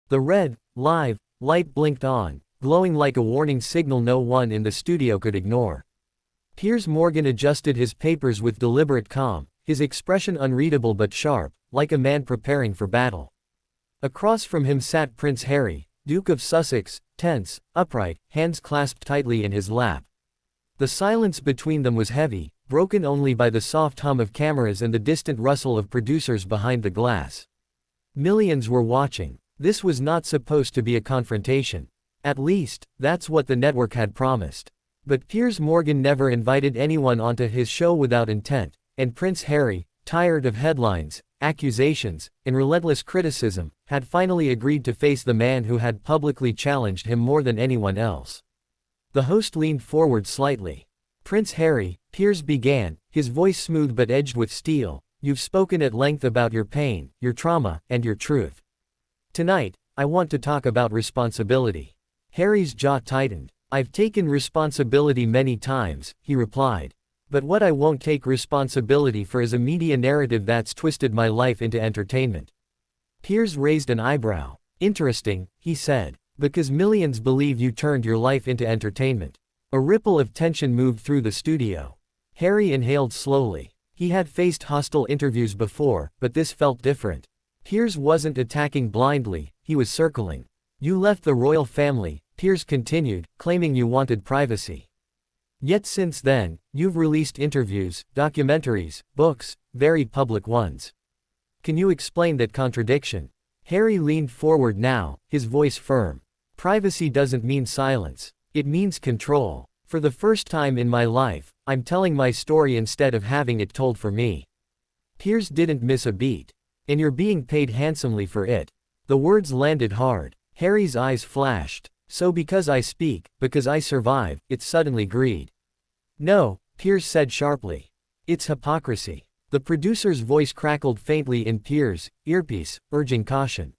The red, live, light blinked on, glowing like a warning signal no one in the studio could ignore. Piers Morgan adjusted his papers with deliberate calm, his expression unreadable but sharp, like a man preparing for battle. Across from him sat Prince Harry, Duke of Sussex, tense, upright, hands clasped tightly in his lap. The silence between them was heavy, broken only by the soft hum of cameras and the distant rustle of producers behind the glass. Millions were watching. This was not supposed to be a confrontation. At least, that's what the network had promised. But Piers Morgan never invited anyone onto his show without intent, and Prince Harry, tired of headlines, accusations, and relentless criticism, had finally agreed to face the man who had publicly challenged him more than anyone else. The host leaned forward slightly. "Prince Harry," Piers began, his voice smooth but edged with steel, "you've spoken at length about your pain, your trauma, and your truth. Tonight, I want to talk about responsibility." Harry's jaw tightened. "I've taken responsibility many times," he replied. "But what I won't take responsibility for is a media narrative that's twisted my life into entertainment." Piers raised an eyebrow. "Interesting," he said. "Because millions believe you turned your life into entertainment." A ripple of tension moved through the studio. Harry inhaled slowly. He had faced hostile interviews before, but this felt different. Piers wasn't attacking blindly, he was circling. "You left the royal family," Piers continued, claiming you wanted privacy. "Yet since then, you've released interviews, documentaries, books, very public ones. Can you explain that contradiction?" Harry leaned forward now, his voice firm. "Privacy doesn't mean silence. It means control. For the first time in my life, I'm telling my story instead of having it told for me." Piers didn't miss a beat. "And you're being paid handsomely for it." The words landed hard. Harry's eyes flashed. "So because I speak, because I survive, it's suddenly greed." "No," Piers said sharply. "It's hypocrisy." The producer's voice crackled faintly in Piers' earpiece, urging caution.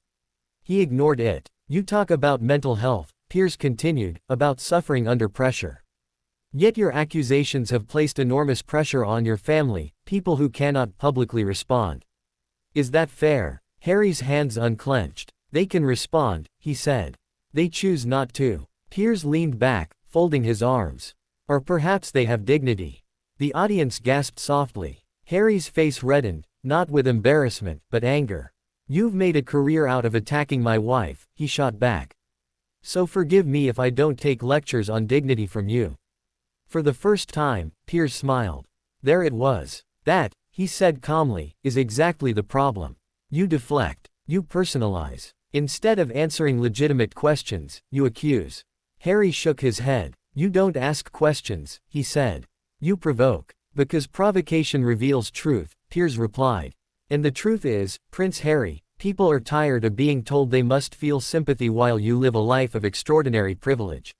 He ignored it. "You talk about mental health," Piers continued, "about suffering under pressure. Yet your accusations have placed enormous pressure on your family, people who cannot publicly respond. Is that fair?" Harry's hands unclenched. "They can respond," he said. "They choose not to." Piers leaned back, folding his arms. "Or perhaps they have dignity." The audience gasped softly. Harry's face reddened, not with embarrassment, but anger. "You've made a career out of attacking my wife," he shot back. "So forgive me if I don't take lectures on dignity from you." For the first time, Piers smiled. There it was. "That," he said calmly, "is exactly the problem. You deflect. You personalize. Instead of answering legitimate questions, you accuse." Harry shook his head. "You don't ask questions," he said. "You provoke." "Because provocation reveals truth," Piers replied. "And the truth is, Prince Harry, people are tired of being told they must feel sympathy while you live a life of extraordinary privilege."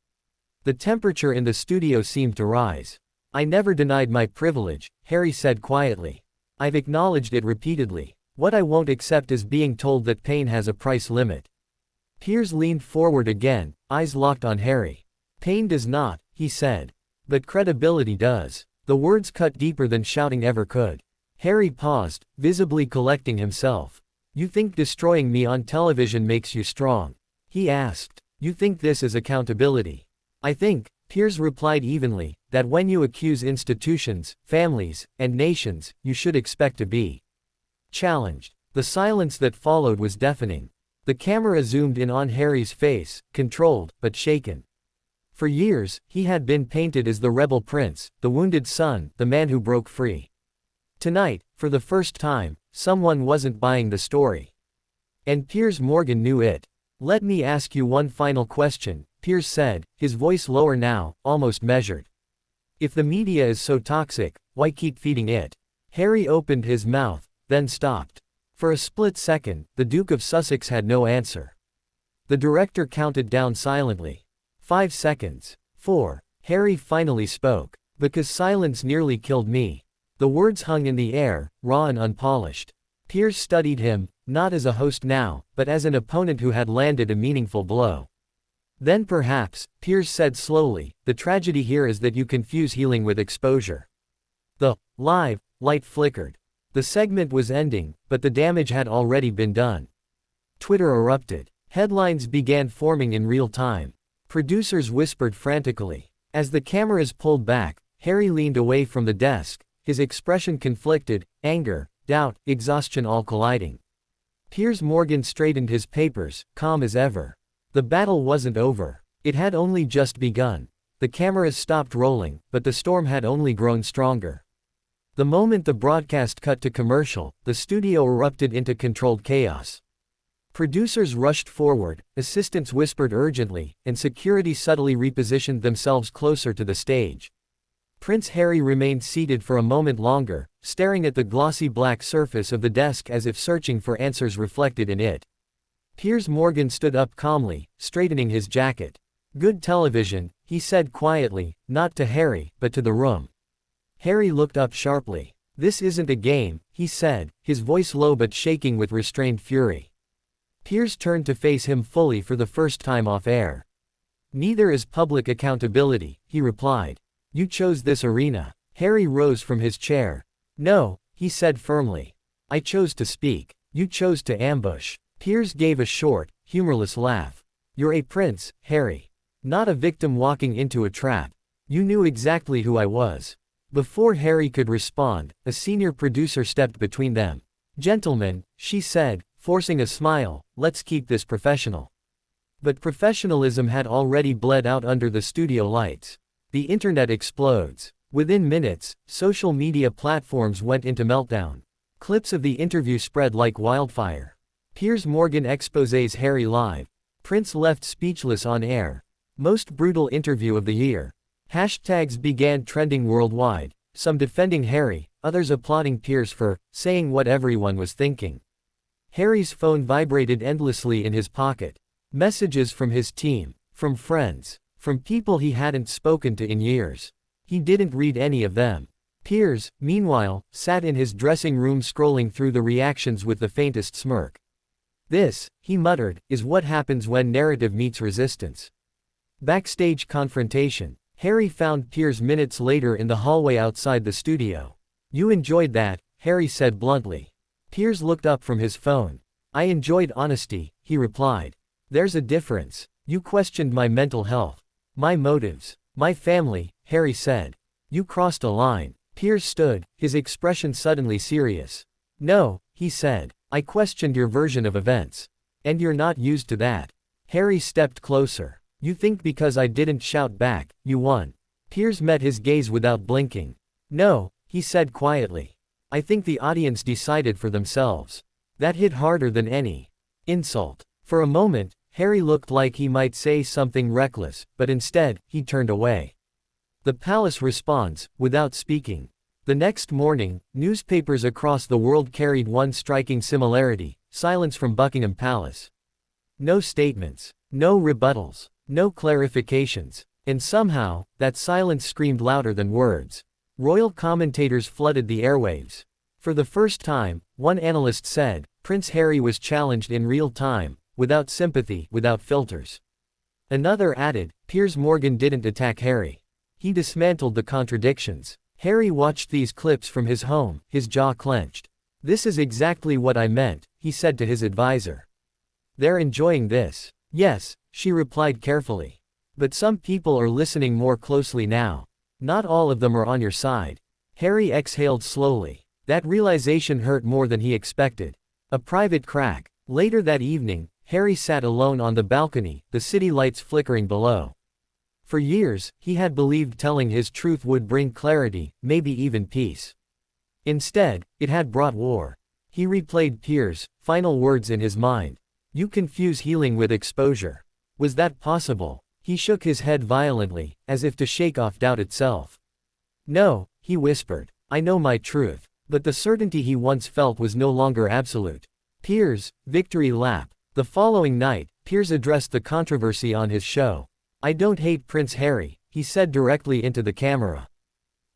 The temperature in the studio seemed to rise. "I never denied my privilege," Harry said quietly. "I've acknowledged it repeatedly. What I won't accept is being told that pain has a price limit." Piers leaned forward again, eyes locked on Harry. "Pain does not," he said. "But credibility does." The words cut deeper than shouting ever could. Harry paused, visibly collecting himself. "You think destroying me on television makes you strong?" he asked. "You think this is accountability?" "I think," Piers replied evenly, "that when you accuse institutions, families, and nations, you should expect to be challenged." The silence that followed was deafening. The camera zoomed in on Harry's face, controlled, but shaken. For years, he had been painted as the rebel prince, the wounded son, the man who broke free. Tonight, for the first time, someone wasn't buying the story. And Piers Morgan knew it. "Let me ask you one final question," Piers said, his voice lower now, almost measured. "If the media is so toxic, why keep feeding it?" Harry opened his mouth, then stopped. For a split second, the Duke of Sussex had no answer. The director counted down silently. 5 seconds. 4. Harry finally spoke. "Because silence nearly killed me." The words hung in the air, raw and unpolished. Piers studied him, not as a host now, but as an opponent who had landed a meaningful blow. "Then perhaps," Piers said slowly, "the tragedy here is that you confuse healing with exposure." The live light flickered. The segment was ending, but the damage had already been done. Twitter erupted. Headlines began forming in real time. Producers whispered frantically. As the cameras pulled back, Harry leaned away from the desk, his expression conflicted, anger, doubt, exhaustion all colliding. Piers Morgan straightened his papers, calm as ever. The battle wasn't over. It had only just begun. The cameras stopped rolling, but the storm had only grown stronger. The moment the broadcast cut to commercial, the studio erupted into controlled chaos. Producers rushed forward, assistants whispered urgently, and security subtly repositioned themselves closer to the stage. Prince Harry remained seated for a moment longer, staring at the glossy black surface of the desk as if searching for answers reflected in it. Piers Morgan stood up calmly, straightening his jacket. "Good television," he said quietly, not to Harry, but to the room. Harry looked up sharply. "This isn't a game," he said, his voice low but shaking with restrained fury. Piers turned to face him fully for the first time off air. "Neither is public accountability," he replied. "You chose this arena." Harry rose from his chair. "No," he said firmly. "I chose to speak. You chose to ambush." Piers gave a short, humorless laugh. "You're a prince, Harry. Not a victim walking into a trap. You knew exactly who I was." Before Harry could respond, a senior producer stepped between them. "Gentlemen," she said, forcing a smile, "let's keep this professional." But professionalism had already bled out under the studio lights. The internet explodes. Within minutes, social media platforms went into meltdown. Clips of the interview spread like wildfire. Piers Morgan exposes Harry live. Prince left speechless on air. Most brutal interview of the year. Hashtags began trending worldwide, some defending Harry, others applauding Piers for saying what everyone was thinking. Harry's phone vibrated endlessly in his pocket. Messages from his team, from friends, from people he hadn't spoken to in years. He didn't read any of them. Piers, meanwhile, sat in his dressing room scrolling through the reactions with the faintest smirk. "This," he muttered, "is what happens when narrative meets resistance." Backstage confrontation. Harry found Piers minutes later in the hallway outside the studio. "You enjoyed that," Harry said bluntly. Piers looked up from his phone. "I enjoyed honesty," he replied. "There's a difference. You questioned my mental health. My motives. My family," Harry said. "You crossed a line." Piers stood, his expression suddenly serious. "No," he said. "I questioned your version of events. And you're not used to that." Harry stepped closer. "You think because I didn't shout back, you won." Piers met his gaze without blinking. "No," he said quietly. "I think the audience decided for themselves." That hit harder than any insult. For a moment, Harry looked like he might say something reckless, but instead, he turned away. The palace responds, without speaking. The next morning, newspapers across the world carried one striking similarity: silence from Buckingham Palace. No statements, no rebuttals, no clarifications. And somehow, that silence screamed louder than words. Royal commentators flooded the airwaves. For the first time, one analyst said, Prince Harry was challenged in real time, without sympathy, without filters. Another added, Piers Morgan didn't attack Harry. He dismantled the contradictions. Harry watched these clips from his home, his jaw clenched. "This is exactly what I meant," he said to his advisor. "They're enjoying this." "Yes," she replied carefully. "But some people are listening more closely now. Not all of them are on your side." Harry exhaled slowly. That realization hurt more than he expected. A private crack. Later that evening, Harry sat alone on the balcony, the city lights flickering below. For years, he had believed telling his truth would bring clarity, maybe even peace. Instead, it had brought war. He replayed Piers' final words in his mind. "You confuse healing with exposure." Was that possible? He shook his head violently, as if to shake off doubt itself. "No," he whispered. "I know my truth." But the certainty he once felt was no longer absolute. Piers' victory lap. The following night, Piers addressed the controversy on his show. "I don't hate Prince Harry," he said directly into the camera.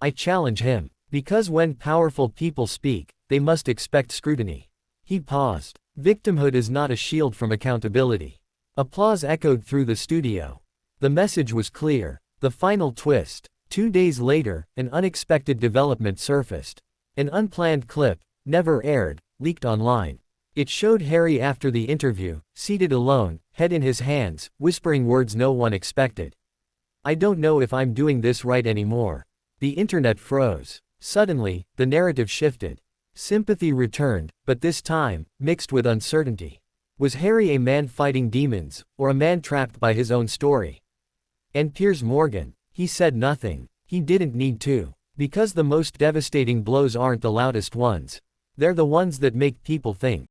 "I challenge him. Because when powerful people speak, they must expect scrutiny." He paused. Victimhood is not a shield from accountability. Applause echoed through the studio. The message was clear. The final twist. 2 days later, an unexpected development surfaced. An unplanned clip, never aired, leaked online. It showed Harry after the interview, seated alone, head in his hands, whispering words no one expected. I don't know if I'm doing this right anymore. The internet froze. Suddenly, the narrative shifted. Sympathy returned, but this time, mixed with uncertainty. Was Harry a man fighting demons, or a man trapped by his own story? And Piers Morgan? He said nothing. He didn't need to. Because the most devastating blows aren't the loudest ones. They're the ones that make people think.